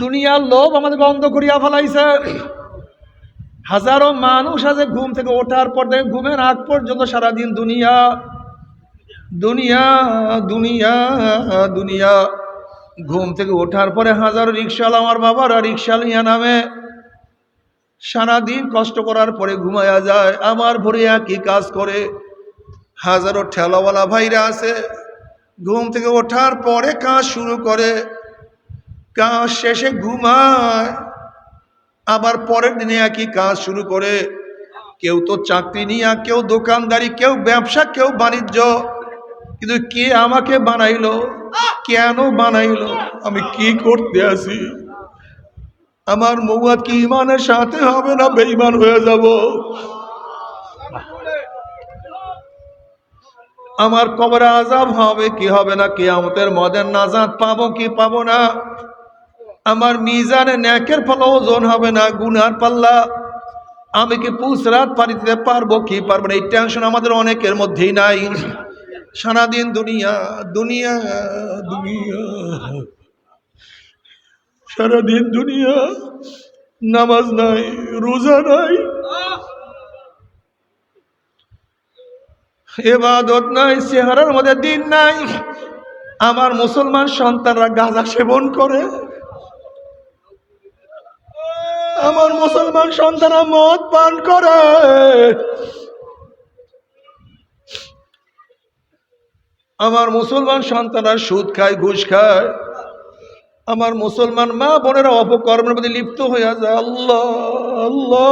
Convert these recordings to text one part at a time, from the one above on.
দুনিয়ার লোভ আমাদেরকে অন্ধ করিয়া ফেলাইছে। হাজারো মানুষ আছে ঘুম থেকে ওঠার পর থেকে ঘুমের আগ পর্যন্ত সারাদিন দুনিয়া দুনিয়া দুনিয়া দুনিয়া। ঘুম থেকে ওঠার পরে হাজারো রিক্সাওয়ালা, আমার বাবারা রিক্সা নিয়ে নামে, সারাদিন কষ্ট করার পরে ঘুমায়া যায়, আমার ভোরে একই কাজ করে। হাজারো ঠেলাওয়ালা ভাইরা আছে, ঘুম থেকে ওঠার পরে কাজ শুরু করে, কাজ শেষে ঘুমায়, আবার পরের দিনে একই কাজ শুরু করে। কেউ তো চাকরি নিয়া, কেউ দোকানদারি, কেউ ব্যবসা, কেউ বাণিজ্য। কিন্তু কে আমাকে বানাইলো, কেন বানাইলো, আমি কি করতে আসি? আমার মৌয়াত কি ইমানের সাথে হবে না বেঈমান হয়ে যাব? আমার কবরে আযাব হবে কি হবে না? কিয়ামতের ময়দানে নাজাত পাবো কি পাবো না? আমার মিজানে নেকের পাল্লা ওজন হবে না গুনার পাল্লা? আমি কি পুসরাত পারি দিতে পারবো কি পারবো না? এই টেনশন আমাদের অনেকের মধ্যেই নাই। সারাদিন দুনিয়া দুনিয়া দুনিয়া, সারাদিন দুনিয়া, নামাজ নাই, রোজা নাই, ইবাদত নাই, চেহারার মধ্যে দিন নাই। আমার মুসলমান সন্তানরা গাঁজা সেবন করে, আমার মুসলমান সন্তানরা মদ পান করে, আমার মুসলমান সন্তানরা সুদ খায়, ঘুষ খায়, আমার মুসলমান মা বোনেরা অপকর্মের মধ্যে লিপ্ত হইয়া যায়। আল্লাহ আল্লাহ,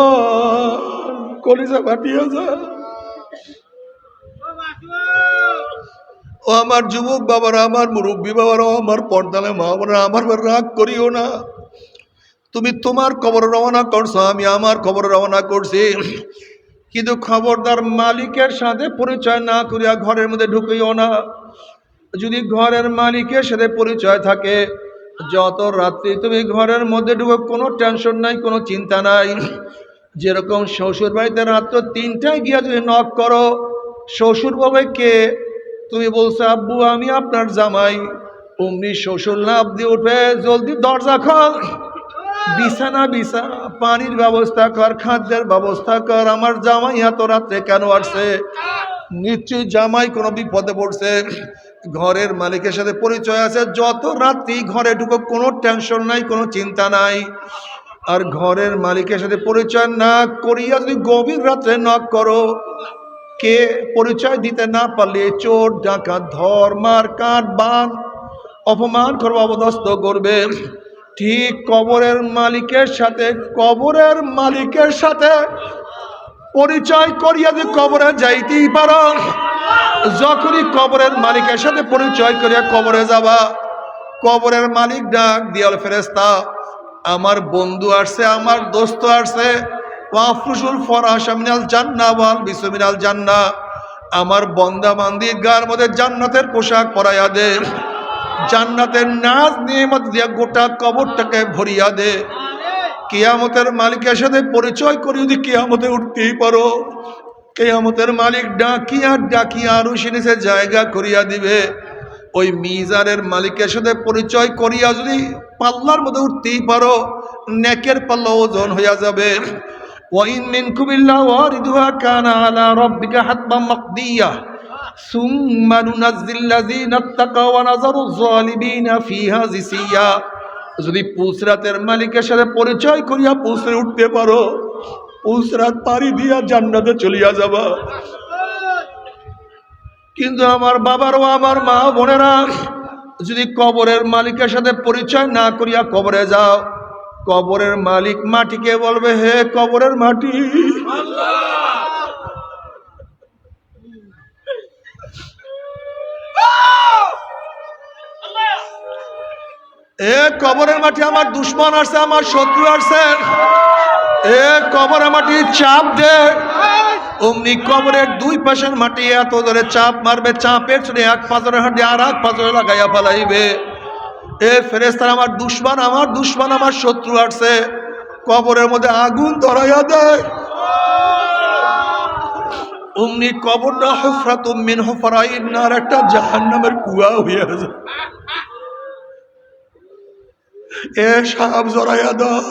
কলিজা ফাটিয়া যায়। ও আমার যুবক বাবারা, আমার মুরব্বী বাবারা, আমার পর্দালে মা বোনেরা, আমার রাগ করিও না। তুমি তোমার কবর রওনা করছো, আমি আমার কবর রওনা করছি, কিন্তু খবরদার মালিকের সাথে পরিচয় না করিয়া ঘরের মধ্যে ঢুকিও না। যদি ঘরের মালিকের সাথে পরিচয় থাকে, যত রাত্রি তুমি ঘরের মধ্যে ঢুকো কোনো টেনশন নাই, কোনো চিন্তা নাই। যেরকম শ্বশুর বাড়িতে রাত্র 3টায় গিয়া যদি নক করো, শ্বশুর বলবে কে? তুমি বলছো আব্বু আমি আপনার জামাই। অমনি শ্বশুর লাফ দিয়ে উঠবে, জলদি দরজা খোল, বিছানা বিছা, পানির ব্যবস্থা কর, খাদ্যের ব্যবস্থা কর। আমার জামাই এত রাত্রে কেন আসছে? নিশ্চয়ই জামাই কোনো বিপদে পড়ছে। ঘরের মালিকের সাথে পরিচয় আছে, যত রাত্রি ঘরে ঢুকো কোনো টেনশন নাই, কোনো চিন্তা নাই। আর ঘরের মালিকের সাথে পরিচয় না করিয়া যদি গভীর রাত্রে নক করো, কে? পরিচয় দিতে না পারলে চোর ডাকাত ধর মার কাট বান অপমান করবে, অবদস্ত করবে। ঠিক কবরের মালিকের সাথে, কবরের মালিকের সাথে পরিচয় করিয়া যদি কবরে যাইতেই পারো, যখনই কবরের মালিকের সাথে পরিচয় করিয়া কবরে যাবা, কবরের মালিক ডাক দিয়াল ফেরেশতা, আমার বন্ধু আসছে, আমার দোস্ত আসছে, ওয়াফরুশুল ফরাশ মিনাল জান্নাহ ওয়াল বিসু মিনাল জান্নাহ, আমার বান্দা বান্দির গায়ের মধ্যে জান্নাতের পোশাক পরাইয়া দে, জান্নাতের নাজ নিয়ামত দিয়া গোটা কবরটাকে ভরিয়া দে। কিয়ামতের মালিকের সাথে পরিচয় করি যদি কিয়ামতে উঠতেই পারো, কিয়ামতের মালিক ডাকিয়া ডাকিয়া আরো সিনেসে জায়গা করিয়া দিবে। ওই মিজানের মালিকের সাথে পরিচয় করিয়া যদি পাল্লার মধ্যে উঠতেই পারো, নেকের পাল্লা ওজন হইয়া যাবে। ওয়াইন মিনকুম ইল্লা ওয়ারিদুহা কানা আলা রাব্বিকা হাতমান মাকদিয়া সুম্মা নুনাজ্জিল্লাযীনা ইত্তাকাও ওয়া নাযারুয যালিমিনা ফিহা জিসিয়া। যদি পুসরাতের মালিকের সাথে পরিচয় করিয়া পুসরে উঠতে পারো, পুসরাত পাড়ি দিয়া জান্নাতে চলিয়া যাবা। কিন্তু আমার বাবার ও আমার মা বোনেরা, যদি কবরের মালিকের সাথে পরিচয় না করিয়া কবরে যাও, কবরের মালিক মাটিকে বলবে, হে কবরের মাটি, এ কবরের মাটি, আমার দুশ্মন আসছে, আমার শত্রু আসছে, এ কবরের মাটি চাপ দে। অমনি কবরের দুই পাশের মাটি এত ধরে চাপ মারবে, চাপের চলে এক পাথরের হাঁটি আর এক পাথরে লাগাইয়া ফেলাইবে। এ ফেরেশতারা, আমার দুশ্মন, আমার দুশ্মন, আমার শত্রু আসছে, কবরের মধ্যে আগুন ধরাইয়া দেয়। অমনি কবরটা হুফরাতুম মিন হুফরাইন নার, একটা জাহান্নামের কুয়া হইয়া যায়। এ সাপ জড়াইয়া ধর,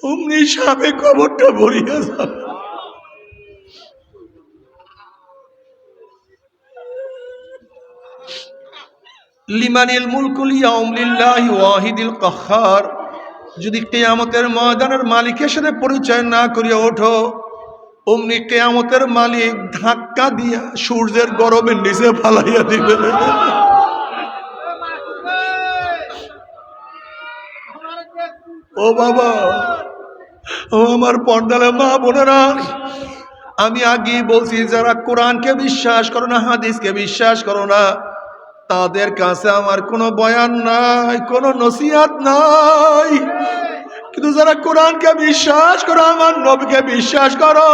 অমনি সাপে কবরটা ভরিয়া যাবে। লিমানিল মুলকুল ইয়াউম লিল্লাহি ওয়াহিদিল কাহ্হার। যদি কিয়ামতের ময়দানের মালিকের সাথে পরিচয় না করিয়া ওঠো, অমনি কিয়ামতের মালিক ধাক্কা দিয়া সূর্যের গরমের নিচে ফালাইয়া দিবে। ও বাবা, ও আমার পর্দালে মা বোনেরা, আমি আগেই বলছি, যারা কোরআনকে বিশ্বাস করো না, হাদিসকে বিশ্বাস করো না, তাদের কাছে আমার কোনো বয়ান নাই, কোনো নসিহত নাই। কিন্তু যারা কোরআনকে বিশ্বাস করো, আমার নবীকে বিশ্বাস করো,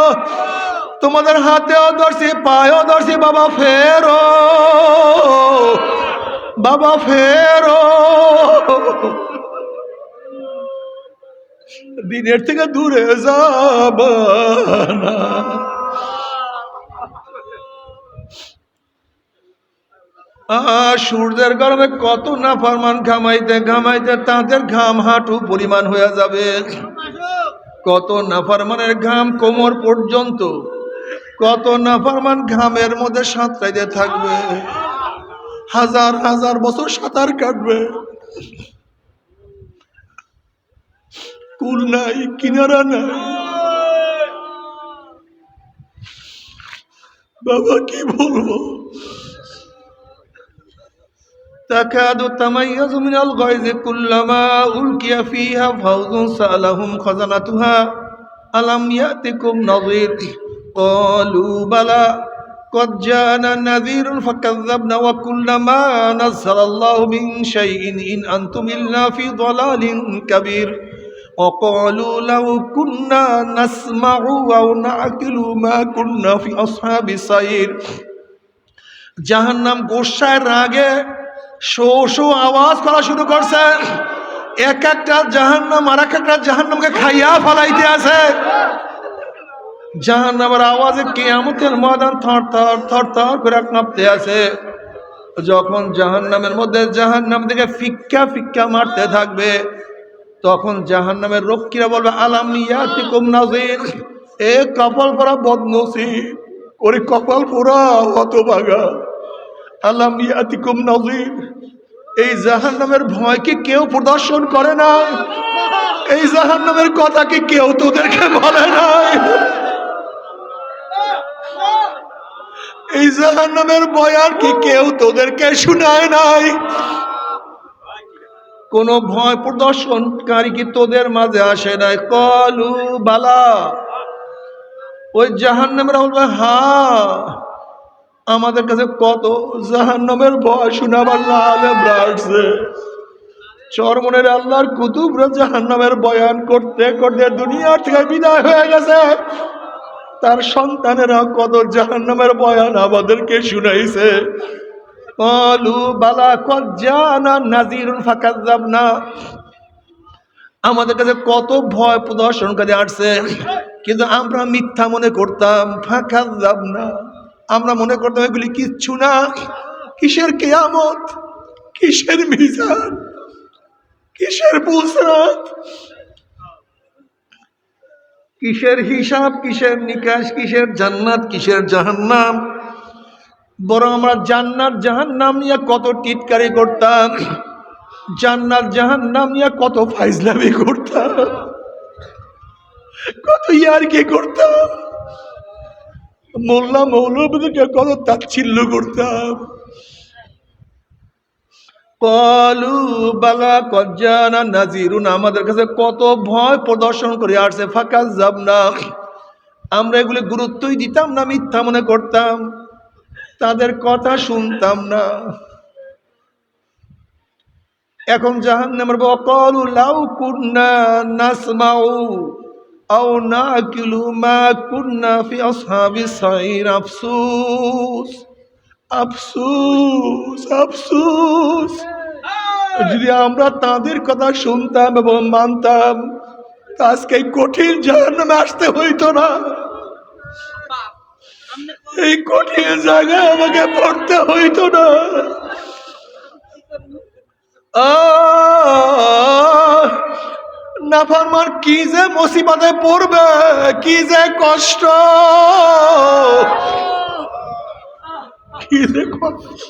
তোমাদের হাতেও ধরছি, পায়েও ধরছি, বাবা ফেরো, বাবা ফেরো, দিনের থেকে দূরে যাব না। সূর্যের গরমে কত নাফরমান ঘামাইতে ঘামাইতে তাদের ঘাম হাঁটু পরিমাণ হয়ে যাবে। কত নাফরমানের ঘাম কোমর পর্যন্ত, কত নাফরমান ঘামের মধ্যে সাঁতরাইতে থাকবে, হাজার হাজার বছর সাঁতার কাটবে, কুল নাই, কিনারা নাই। বাবা কি বলবো, তাকাদু তামাইয়াজু মিনাল গায়জি কুল্লামা উলকিয়া ফিহা ফাওজুন সালাহুম খাজানাতুহা আলাম ইয়াতিকুম নাযীর ক্বালু বালা قد جاءنا نذير فكذبنا وقلنا ما نزل الله من شيء إن أنتم إلا في ضلال كبير وقالوا لو كنا نسمع أو نعقل ما كنا في أصحاب السعير। জাহান্নাম গোসায় রাগে শো শো আওয়াজ করা শুরু করছে। এক একটা জাহান্নাম আর এক একটা জাহান্নামকে খাইয়া ফেলাইতে আছে। জাহান্নামের আওয়াজে কিয়ামতের ময়দান থর থর থর থর করে কাঁপতে আছে। যখন জাহান্নামের মধ্যে জাহান্নাম থেকে ফিক্কা ফিক্কা মারতে থাকবে, তখন জাহান্নামের রক্ষীরা বলবে আলাম ইয়াতিকুম নাযীর, এ কপাল পোড়া বদনসিব, ওরে কপাল পোড়া হতভাগা, আলাম ইয়াতিকুম নাযীর, এই জাহান্নামের ভয় কি কেউ প্রদর্শন করে না? এই জাহান্নামের কথা কি কেউ তোদেরকে বলে নাই? এই জাহান্নামের বয়ান কি কেউ তোদেরকে শোনায় নাই? কোন ভয় প্রদর্শনকারী কি তোদের মাঝে আসে নাই? কলু বালা, ওই জাহান্নামের বলবে হ্যাঁ, আমাদের কাছে কত জাহান্নামের ভয় শোনাবার আলেমরা আসছে। চরমনের আল্লাহর কুতুবরা জাহান্নামের বয়ান করতে করতে দুনিয়ার থেকে বিদায় হয়ে গেছে। তার সন্তানেরা কত জাহান্নামের বয়ান আমাদেরকে শুনাইছে। ক্বালু বালা কদ জানা নাযীরুন ফাকাযাবনা, আমাদের কাছে কত ভয় প্রদর্শনকারী আসছে, কিন্তু আমরা মিথ্যা মনে করতাম। ফাকাযাবনা, আমরা মনে করতাম এগুলি কিচ্ছু না। কিসের কিয়ামত, কিসের মিজান, কিসের বুসরাত, কিসের হিসাব, কিসের নিকাশ, কিসের জান্নাত, কিসের জাহান্নাম। বরং আমরা জান্নাত জাহান্নাম নিয়ে কত টিটকারি করতাম, জান্নাত জাহান্নাম নিয়ে কত ফাইজলামি করতাম, কত ইয়ারকি করতাম, মোল্লা মৌলবীদেরকে কত তাচ্ছিল্য করতাম। ক্বালু বালা কদ জানা নাযীরুন, আমাদের কাছে কত ভয় প্রদর্শন করে আসছে। ফাকাযাবনা, আমরা এগুলি গুরুত্বই দিতাম না, মিথ্যা মনে করতাম, তাদের কথা শুনতাম না। এখন জাহান্নামের ক্বালু লাউ কুন্না নাসমাউ আও নাকিলু মা কুন্না ফি আসহাবিস সাইর। আফসোস আফসোস আফসোস, যদি আমরা তাদের কথা শুনতাম এবং মানতাম, আজকে কঠিন জাহান্নামে আসতে হইতো না, এই কঠিন জায়গায় আমাকে পড়তে হইতো না। নাফরমান কি যে মুসিবতে পড়বে, কি যে কষ্ট, কি যে কষ্ট।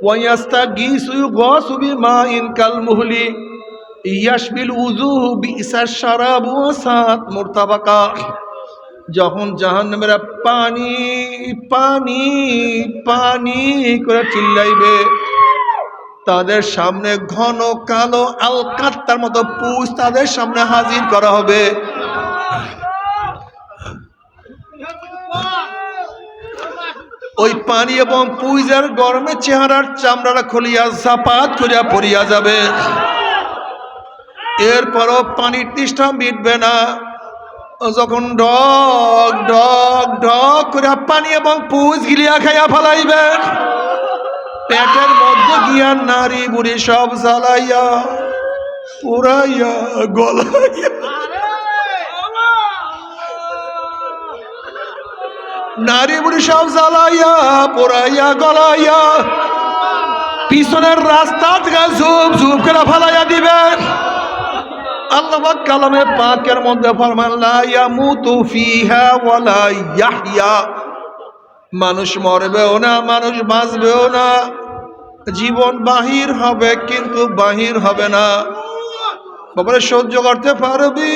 ওয়ায়াস্তাগীসু ইউগাসু বিমাইন কালমুহলি ইয়াশবিল উযুহু বিইসাশ শারাবু ওয়াসাত মুরতাবাকা। যখন জাহান্নামের পানি পানি পানি করে চিল্লাইবে, তাদের সামনে ঘন কালো আলকাত্তার মতো পুষ তাদের সামনে হাজির করা হবে। ওই পানি এবং পুইজের গরমে চেহারার চামড়াটা খুলিয়া জাপাত করিয়া পড়িয়া যাবে। এরপরও পানির তৃষ্ণা মিটবে না। যখন ডগ ডগ ডগ করে পানি এবং পুজ গিলিয়া খাইয়া ফেলাইবে, পেটের মধ্যে গিয়া নারী বুড়ি সব জ্বালাইয়া পুরাইয়া গলাইয়া, নারী বুড়ি সব জ্বালাইয়া পুরাইয়া গলাইয়া পিছনের রাস্তা থেকে ঝুপ ঝুপ করে ফেলাইয়া দিবে। আল্লাহ কালামে পাকের মধ্যে ফরমান লা ইয়ামুতু ফিহা ওয়ালা ইয়াহইয়া। মানুষ মরবেও না, মানুষ বাঁচবেও না, জীবন বাহির হবে কিন্তু বাহির হবে না। বাবারে সহ্য করতে পারবি?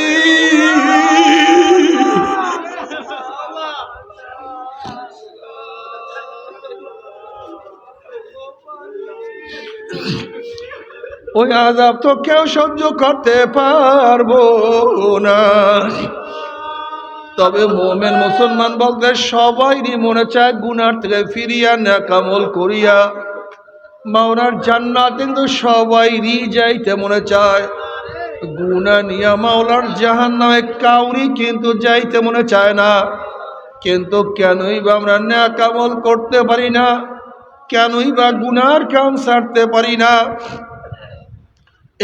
ওই আযাব তো কেউ সহ্য করতে পারবো না। তবে মুমিন মুসলমান বলতে সবাইরই মনে চায় গুনার থেকে ফিরিয়া নেক আমল করিয়া মাওলার জান্নাত, কিন্তু সবাইরই যাইতে মনে চায়। গুনাহ নিয়া মাওলার জাহান্নামে কাউরি কিন্তু যাইতে মনে চায় না। কিন্তু কেনই বা আমরা নেক আমল করতে পারি না? কেনই বা গুনার কাম ছাড়তে পারি না?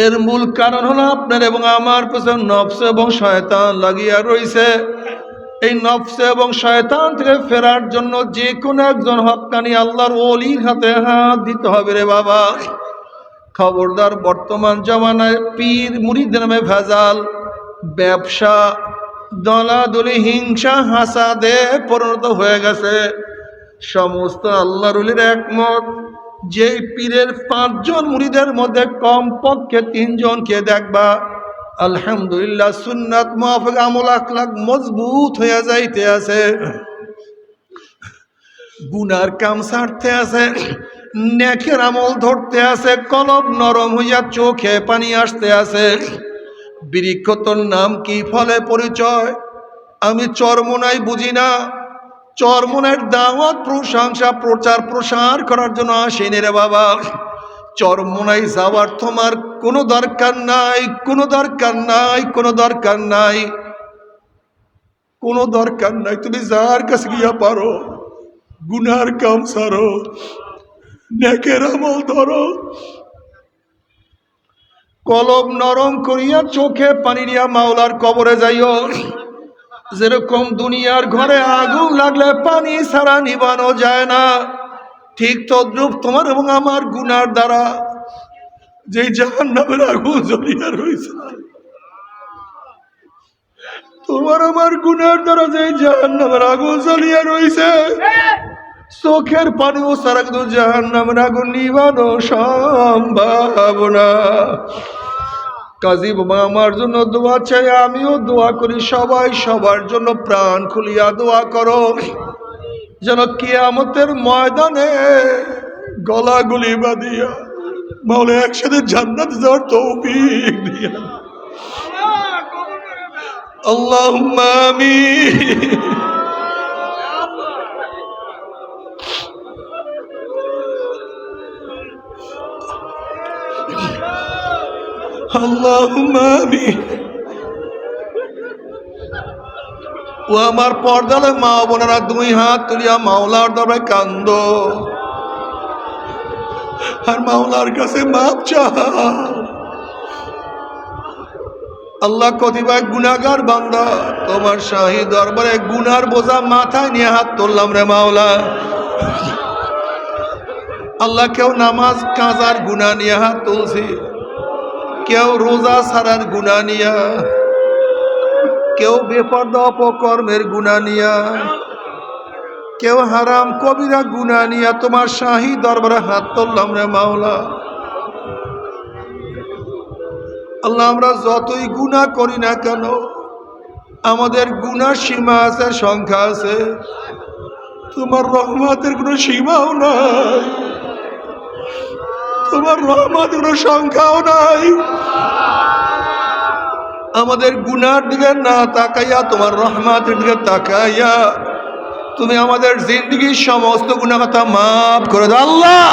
এর মূল কারণ হলো আপনার এবং আমার পেছনে নফস এবং শয়তান লাগিয়া রয়েছে। এই নফস এবং শয়তান থেকে ফেরার জন্য যে কোনো একজন হক্কানি আল্লাহর ওলির হাতে হাত দিতে হবে রে বাবা। খবরদার, বর্তমান জমানায় পীর মুরিদের নামে ভেজাল, ব্যবসা, দলাদলি, হিংসা, হাসাদে পরিণত হয়ে গেছে। সমস্ত আল্লাহর ওলির একমত, যে পীরের 5 জন মুরিদের মধ্যে কমপক্ষে 3 জনকে দেখবা আলহামদুলিল্লাহ সুন্নাত মুআফিক আমল আখলাক মজবুত হয়ে যাইতে আছে, গুনার কাম ছাড়তে আছে, নেকের আমল ধরতে আছে, কলব নরম হইয়া চোখে পানি আসতে আছে। বৃক্ষ তোর নাম কি, ফলে পরিচয়? আমি চরমোনাই বুঝি না। চরমোনার দাওয়াত প্রশংসা প্রচার প্রসার করার জন্য আসেনি রে বাবা। চরমোনাই যাওয়ার তোমার কোনো দরকার নাই, কোনো দরকার নাই, কোনো দরকার নাই, কোনো দরকার নাই। তুমি যার কাছে গিয়া পারো গুনার কাম ছাড়ো, নেকের আমল ধরো, কলব নরম করিয়া চোখে পানি নিয়া মাওলার কবরে যাইও। যেরকম দুনিয়ার ঘরে আগুন লাগলে পানি ছাড়া নিবানো যায় না, ঠিক তদ্রূপ তোমার এবং আমার গুনার দ্বারা যে জাহান্নামের আগুন জ্বলিয়া রয়েছে, তোমার আমার গুনার দ্বারা যে জাহান্নামের আগুন জ্বলিয়া রয়েছে, চোখের পানিও ছাড়া কিন্তু জাহান্নামের আগুন নিবানো সম্ভব না। কাজী বাবা আমার জন্য দোয়া চাই, আমিও দোয়া করি, সবাই সবার জন্য প্রাণ খুলিয়া দোয়া করো, যেন কিয়ামতের ময়দানে গলাগুলি বাঁধিয়া মাওলা একসাথে জান্নাত যাওয়ার তৌফিক দিয়া। আল্লাহুম্মা আমিন। আল্লাহুম্মা আমিন। ও আমার পর্দালে মা বোনেরা 2 হাত তুলিয়া মাওলার দরবারে কান্দো আর মাওলার কাছে মাপ চাও। আল্লাহ কতিপয় গুনাহগার বান্দা তোমার শাহী দরবারে গুনার বোঝা মাথায় নিয়ে হাত তুললাম রে মাওলা। আল্লাহ কেউ নামাজ কাজার গুনাহ নিয়ে হাত তুলছে, কেউ রোজা ছাড়ার গুনাহ নিয়া, কেউ বেপরদা অপকর্মের গুনাহ নিয়া, কেউ হারাম কবিরা গুনাহ নিয়া তোমার শাহী দরবারে হাত তুললাম রে মাওলা। আল্লাহ আমরা যতই গুনাহ করি না কেন, আমাদের গুনাহ সীমা আছে, সংখ্যা আছে, তোমার রহমতের কোনো সীমাও নাই, তোমার রহমতের কোনো সংখ্যাও নাই। আমাদের গুনার দিকে না তাকাইয়া তোমার রহমতের দিকে তাকাইয়া তুমি আমাদের জিন্দগির সমস্ত গুনাহ কথা মাফ করে দাও। আল্লাহ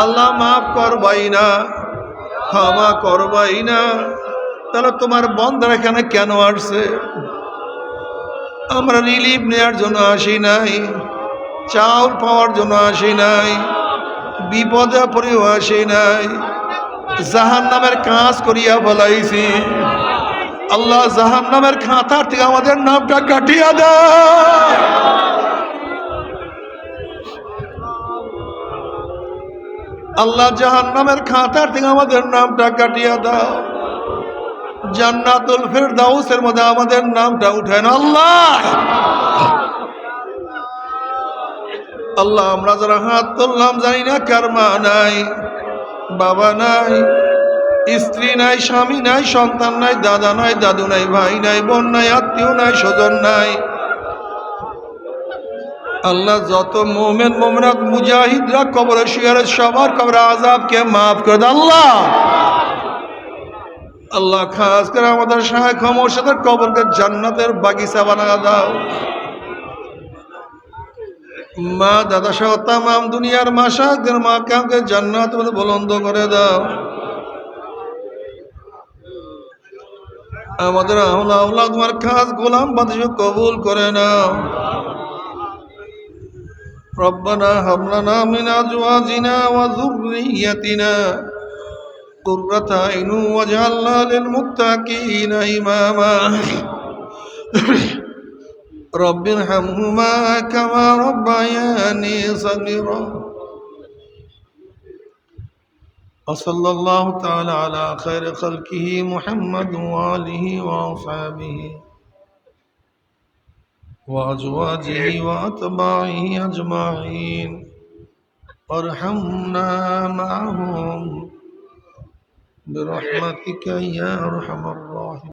আল্লাহ মাফ করবাই না, ক্ষমা করবাই না, তাহলে তোমার বন্দারা এখানে কেন আসছে? আমরা রিলিফ নেওয়ার জন্য আসি নাই, চাউল পাওয়ার জন্য আসি নাই, বিপদে পড়েও আসি নাই, জাহান্নামের কাজ করিয়া বলাইছি। আল্লাহ জাহান্নামের খাতার থেকে আমাদের নামটা কাটিয়া দাও। আল্লাহ জাহান্নামের খাতার থেকে আমাদের নামটা কাটিয়া দাও। জান্নাতুল ফেরদাউসের মধ্যে আমাদের নামটা উঠায় না আল্লাহ। আল্লাহ আমরা যারা হাত তুললাম জানি না কার মা নাই, বাবা নাই, স্ত্রী নাই, স্বামী নাই, সন্তান নাই, দাদা নাই, দাদু নাই, ভাই নাই, বোন নাই, আত্মীয় নাই, স্বজন নাই। আল্লাহ যত মোমেন মোমেনাত মুজাহিদরা কবরে শুয়ে সবার কবরে আযাবকে মাফ করে দাও আল্লাহ। আল্লাহ খাস করে আমাদের শায়েখ মুর্শিদের কবরকে জান্নাতের বাগিচা বানায়া দাও। মা দাদা সহ তামাম দুনিয়ার মাশায়েখদের মাকামকে জান্নাতের মধ্যে বুলন্দ করে দাও। আমাদের আওলাদ তোমার খাস গোলাম বান্দা কবুল করে নাও। রব্বানা হাব লানা মিন আজওয়াজিনা ওয়া যুররিয়্যাতিনা কুররাতা আইনুন ওয়াজআলনা লিল মুত্তাকিনা ইমামা। রব্বিরহামহুমা কামা রাব্বায়ানি সগীরা। وصلى الله تعالى على خير خلقه محمد وآله وأصحابه وأزواجه وأتباعه أجمعين وارحمنا معهم برحمتك يا أرحم الراحمين.